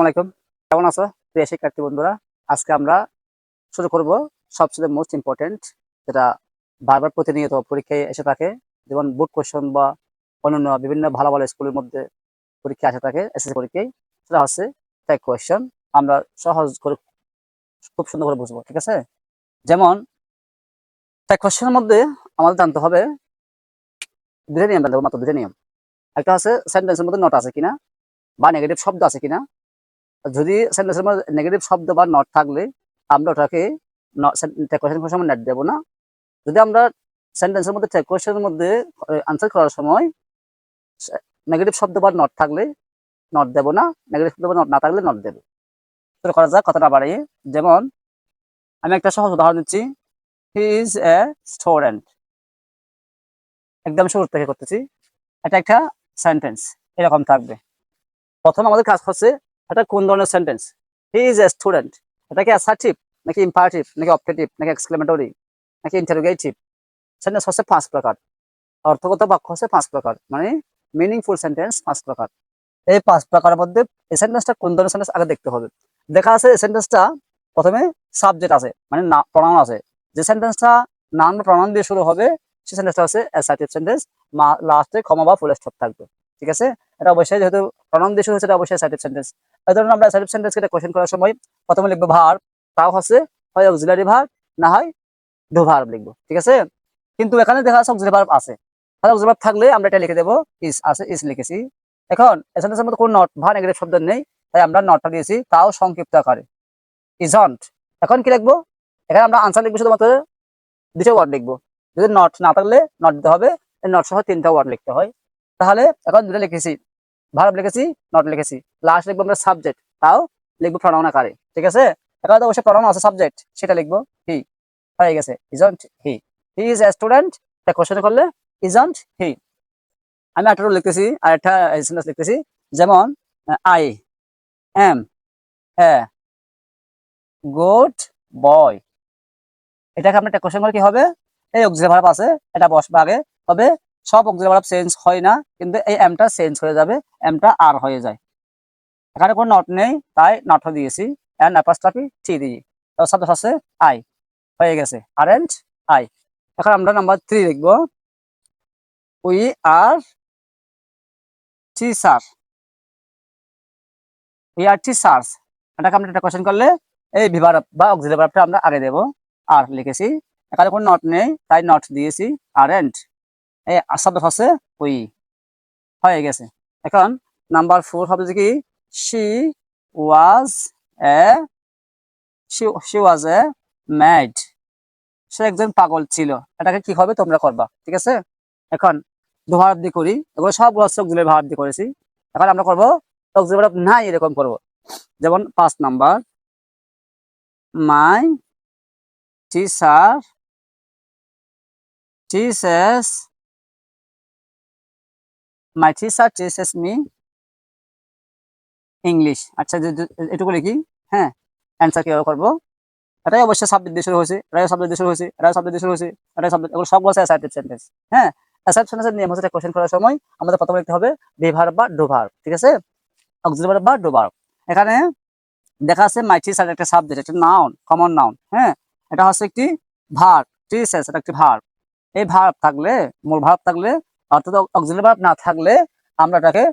আসসালামাইকুম, কেমন আছো প্রিয় শিক্ষার্থী বন্ধুরা? আজকে আমরা শুরু করব সবচেয়ে মোস্ট ইম্পর্টেন্ট, যেটা বারবার প্রতিনিয়ত পরীক্ষায় এসে থাকে, যেমন বোর্ড কোশ্চেন বা অন্যান্য বিভিন্ন ভালো ভালো স্কুলের মধ্যে পরীক্ষা আসে থাকে এসএসসি পরীক্ষায়। সেটা হচ্ছে ট্যাগ কোয়েশ্চেন। আমরা সহজ করে খুব সুন্দর করে বুঝবো, ঠিক আছে? যেমন ট্যাগ কোয়েশ্চেনের মধ্যে আমাদের জানতে হবে দুটো নিয়ম, জানতে হবে মাত্র দুটো নিয়ম। একটা হচ্ছে সেন্টেন্সের মধ্যে নট আছে কিনা বা নেগেটিভ শব্দ আছে কিনা। যদি সেন্টেন্সের মধ্যে নেগেটিভ শব্দ বা নট থাকলে আমরা ওটাকে ট্যাগ কোয়েশ্চেনের সময় নেট দেবো না। যদি আমরা সেন্টেন্সের মধ্যে ট্যাগ কোয়েশ্চেনের মধ্যে আনসার করার সময় নেগেটিভ শব্দ বা নট থাকলে নট দেবো না, নেগেটিভ শব্দ বা নট না থাকলে নট দেবো। শুরু করা যাক, কথা না বাড়িয়ে। যেমন আমি একটা সহজ উদাহরণ দিচ্ছি, হি ইজ এ স্টুডেন্ট। একদম শুরু থেকে করতেছি। এটা একটা সেন্টেন্স, এরকম থাকবে। প্রথম আমাদের কাজ হচ্ছে এটা কোন ধরনের sentence. He is a student, এটা কি অ্যাসার্টিভ নাকি ইম্পারেটিভ নাকি অবজেক্টিভ নাকি এক্সক্লেমেটরি নাকি ইন্টারোগেটিভ? সেন্টেন্স হচ্ছে 5 প্রকার, অর্থগত বাক্য হচ্ছে 5 প্রকার, মানে মিনিংফুল সেন্টেন্স 5 প্রকার। এই 5 প্রকারের মধ্যে এই সেন্টেন্সটা কোন ধরনের সেন্টেন্স আগে দেখতে হবে। দেখা আছে এই সেন্টেন্সটা প্রথমে সাবজেক্ট আছে, মানে প্রনাউন আছে। যে সেন্টেন্সটা নাউন বা প্রনাউন দিয়ে শুরু হবে সেই সেন্টেন্সটা হচ্ছে অ্যাসার্টিভ সেন্টেন্স, লাস্টে কমা বা ফুল স্টপ থাকবে, ঠিক আছে? এটা অবশ্যই, যেহেতু প্রনাউন দিয়ে শুরু হচ্ছে, এটা অবশ্যই অ্যাসার্টিভ সেন্টেন্স। এই ধরনের আমরা অ্যাসার্টিভ সেন্টেন্সকে কোয়েশ্চেন করার সময় প্রথমে লিখবো ভার্ব, তাও হচ্ছে হয় অক্সিলারি ভার্ব না হয় ডু ভার্ব লিখবো, ঠিক আছে? কিন্তু এখানে দেখা যাচ্ছে অক্সিলারি ভার্ব আছে, তাহলে অক্সিলারি ভার্ব থাকলে আমরা এটা লিখে দেবো ইজ, আছে ইজ লিখেছি। এখন এসএনএস এর মধ্যে কোনো নট বা নেগেটিভ শব্দ নেই, তাই আমরা নটটা দিয়েছি, তাও সংক্ষিপ্ত আকারে ইজন্ট। এখন কি লিখবো? এখানে আমরা আনসার লিখবো শুধুমাত্র দুটো ওয়ার্ড লিখবো। যদি নট না থাকলে নট দিতে হবে, নট সহ 3টা ওয়ার্ড লিখতে হয়। তাহলে এখন দুটো লিখেছি, ভার্ব লিখেছি, নট লিখেছি। লাস্ট লিখবো আমরা সাবজেক্ট, তাও লিখবো প্রনাউন আকারে, ঠিক আছে? এখানে তো অবশ্যই প্রনাউন আছে সাবজেক্ট, সেটা লিখবো হি। হয়ে গেছে, isn't he. He is a student, এটা কোশ্চেন করলে ইজন্ট হি। আমি একটা লিখতেছি আর একটা সেন্টেন্স লিখতেছি, যেমন I M a good boy. এটাকে আমরা একটা কোশ্চেন করে কি হবে, এই অক্সিলারি ভার্ব আছে এটা বসবে আগে, তবে সব অক্সিলারি ভার্ব চেঞ্জ হয় না, কিন্তু এই এমটা চেঞ্জ হয়ে যাবে, এমটা আর হয়ে যায়। এখানে কোনো নট নেই, তাই নট দিয়েছি, এন্ড অ্যাপোস্ট্রফি টি দিই, তো সাবজেক্ট আছে আই। হয়ে গেছে, আরএন্ট আই। এখন আমরা নাম্বার 3 লিখবো, we are teacher. We are teachers, এটাকে আমরা একটা কোশ্চেন করলে এই ভার্ব বা অক্সিলারি ভার্বটা আমরা আগে দেব, আর লিখেছি। এখানে কোনো নট নেই, তাই নট দিয়েছি, আরএন্ট এই সাবজেক্ট হচ্ছে উই। হয়ে গেছে। এখন নাম্বার 4 হবে যে কি, she was a she was a mad. সে একজন পাগল ছিল, এটাকে কি হবে তোমরা করবা, ঠিক আছে? এখন দু ভার্ব দিয়ে করি, এগুলো সব হচ্ছে অক্সিলারি ভার্ব দিয়ে করেছি। এখন আমরা করবো অক্সিলারি ভার্ব নাই এরকম করব। যেমন 5 number, my teacher teaches, my teacher teaches me English. আচ্ছা, এটুকু লিখি। হ্যাঁ, অ্যান্সার কিভাবে করবো? এটাই অবশ্যই সাবজেক্ট দিয়ে শুরু হয়েছে, এটাই সাবজেক্ট দিয়ে শুরু হয়েছে, এটাই সাবজেক্ট দিয়ে শুরু হয়েছে, এটাই সাবজেক্ট, এগুলো সব বলছে অ্যাসার্টিভ সেন্টেন্স। হ্যাঁ, অ্যাসার্টিভ সেন্টেন্সের নিয়ম হচ্ছে কোশ্চেন করার সময় আমাদের প্রথমে লিখতে হবে বি ভার্ব বা ডু ভার্ব, ঠিক আছে? অক্সিলারি ভার্ব বা ডু ভার্ব। এখানে দেখা আছে মাই টিচার একটা সাবজেক্ট, একটা নাউন, কমন নাউন। হ্যাঁ, এটা হচ্ছে একটি ভার্ব, টিচেস এটা একটি ভার্ব। এই ভার্ব থাকলে, মূল ভার্ব থাকলে, অর্থাৎ অক্সিলারি ভার্ব না থাকলে আমরা এটাকে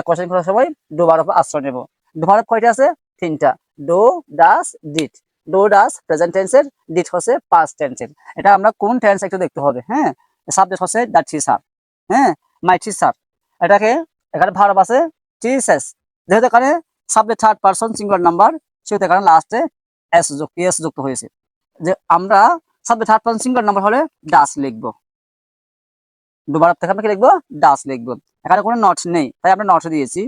কোশ্চেন করার সময় ডু ভার্ব আশ্রয় নেব। ডু ভার্ব কয়টা আছে? 3টা। Do, does, did. Do does present টেন্সের, ডিড হচ্ছে পাস্ট টেন্সের। এটা আমরা কোন টেন্স একটু দেখতে হবে। হ্যাঁ, সাবজেক্ট হচ্ছে দ্য টিচার। হ্যাঁ, মাই টিচার। এটাকে, এখানে ভার্ব আছে টিচেস, যেহেতু এখানে subject third person singular number, সেহেতু এখানে লাস্টে এস যুক্ত হয়েছে। যে আমরা subject third person singular number হলে ডাস লিখবো, ডু ভার্ব থেকে আমরা কি লিখবো? ডাস লিখবো। এখানে কোনো নট নেই, তাই আমরা নট দিয়েছি।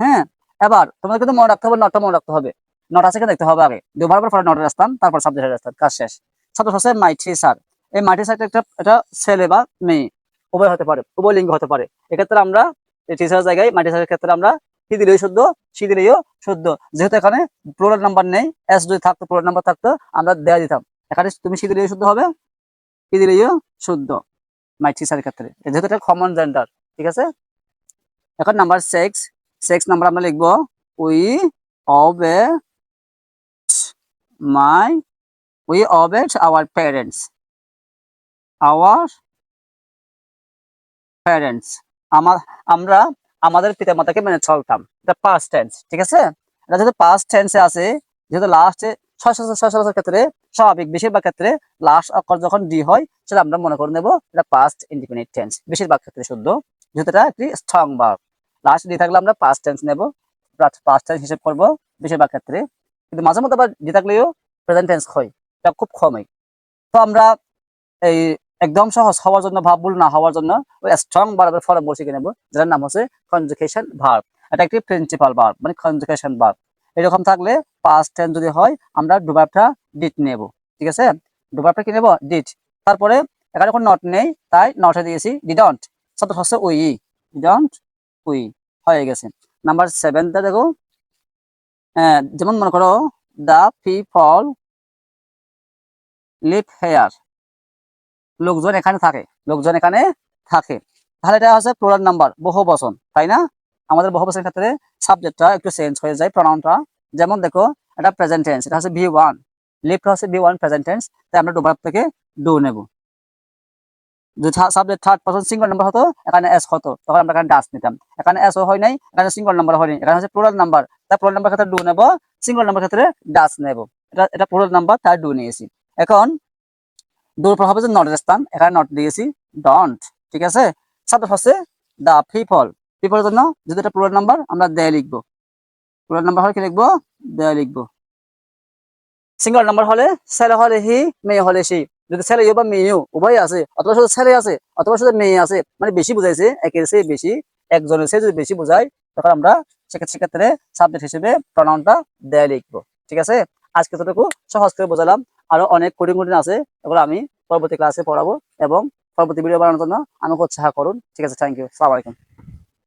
হ্যাঁ, এবার তোমাদের কিন্তু মনে রাখতে হবে, নটটা মনে রাখতে হবে। নট আছে কিনা দেখতে হবে আগে, ডু ভার্বের পরে নটের স্থান, তারপর সাবজেক্টের স্থান, কাজ শেষ। সাবজেক্ট হচ্ছে মাই টিচার। এই মাই টিচারটা একটা, এটা ছেলে বা মেয়ে উভয় হতে পারে, উভয় লিঙ্গ হতে পারে। এক্ষেত্রে আমরা টিচারের জায়গায় মাই টিচারের ক্ষেত্রে আমরা কি দিলেই শুদ্ধ, সি দিলেও শুদ্ধ। যেহেতু এখানে প্লুরাল নাম্বার নেই, এস যদি থাকতো, প্লুরাল নাম্বার থাকতো, আমরা দেয়া দিতাম। এখানে তুমি সি দিলেও শুদ্ধ হবে, কি দিলেও শুদ্ধ মাই টিচারের ক্ষেত্রে, যেহেতু এটা কমন জেন্ডার, ঠিক আছে? এখন নাম্বার 6 নাম্বার আমরা লিখবো we অবে my we obeyed our parents. Our parents. আমরা আমাদের পিতামাতাকে মেনে চলতাম। এটা past tense, ঠিক আছে? এটা যেহেতু past tense এ আছে, যেহেতু লাস্টে সচরাচর ক্ষেত্রে স্বাভাবিক বেশিরভাগ ক্ষেত্রে লাস্ট অক্ষর যখন ডি হয় সেটা আমরা মনে করে নেব এটা past indefinite tense বেশিরভাগ ক্ষেত্রে শুদ্ধ, যেহেতু এটা একটি স্ট্রং ভার্ব। লাস্ট ডি থাকলে আমরা past tense নেব, past tense হিসেব করব বেশিরভাগ ক্ষেত্রে, কিন্তু মাঝে মধ্যে আবার ডি থাকলেও প্রেজেন্ট টেন্স হয়, এটা খুব কমই। তো আমরা এই একদম সহজ হওয়ার জন্য, ভাবভুল না হওয়ার জন্য ওই স্ট্রং ভার্বের ফর্ম বসে নেব, যার নাম হচ্ছে কনজুগেশন ভার্ব। এটা একটি প্রিন্সিপাল ভার্ব, মানে কনজুগেশন ভার্ব। এরকম থাকলে পাস্ট টেন্স যদি হয় আমরা ডু ভার্বটা ডিড নেব, ঠিক আছে? ডু ভার্বটা কি নেব? ডিড। তারপরে এখানে কোনো নট নেই, তাই নটে দিয়েছি ডিডন্ট। শব্দ হচ্ছে উই, ডিডন্ট উই, হয়ে গেছে। নাম্বার 7টা দেখো, যেমন মনে করো দা পিপল লিভ হেয়ার, লোকজন এখানে থাকে, লোকজন এখানে থাকে। তাহলে এটা হচ্ছে প্লুরাল নাম্বার, বহুবচন, তাই না? আমাদের বহুবচনের ক্ষেত্রে সাবজেক্টটা একটু চেঞ্জ হয়ে যায়, প্রনাউনটা। যেমন দেখো এটা প্রেজেন্ট টেন্স, এটা হচ্ছে V1, লিভটা হচ্ছে V1 প্রেজেন্ট টেন্স, তাই আমরা ডু ভার্ব থেকে ডু নেব। যদি subject third person single number হতো, এখানে এস হতো, তখন আমরা এখানে ডাস নিতাম। এখানে এস হয় নাই, এখানে সিঙ্গল নাম্বার হয়নি, এখানে হচ্ছে প্লুরাল নাম্বার, তাই প্লুরাল নাম্বার ক্ষেত্রে ডু নেব, সিঙ্গল নাম্বার ক্ষেত্রে ডাস নেব। এটা প্লুরাল নাম্বার, তাই ডু নিয়েছি। এখন ডুর পর হবে যে নটের স্থান, এখানে নট দিয়েছি ডন্ট, ঠিক আছে? সাবজেক্ট হচ্ছে দা পিপল, পিপলের জন্য যদি এটা প্লুরাল নাম্বার আমরা দে লিখবো, প্লুরাল নাম্বার হলে কি লিখবো? দে লিখবো। সিঙ্গল নাম্বার হলে ছেলে হলে হি, মেয়ে হলে সি। যদি ছেলে বা মেয়েও উভয় আছে, অথবা শুধু ছেলে আছে অথবা শুধু মেয়ে আছে, মানে বেশি বুঝাইছে, একের চেয়ে বেশি, একজনের চেয়ে যদি বেশি বোঝায়, তখন আমরা সেক্ষেত্রে সাবজেক্ট হিসেবে প্রনাউনটা দে লিখবো, ঠিক আছে? আজকে এতটুকু সহজ করে বোঝালাম, আরো অনেক কঠিন কঠিন আছে, এগুলো আমি পরবর্তী ক্লাসে পড়াবো, এবং পরবর্তী ভিডিও বানানোর জন্য আমাকে উৎসাহ করুন, ঠিক আছে? থ্যাংক ইউ, আসসালামু আলাইকুম।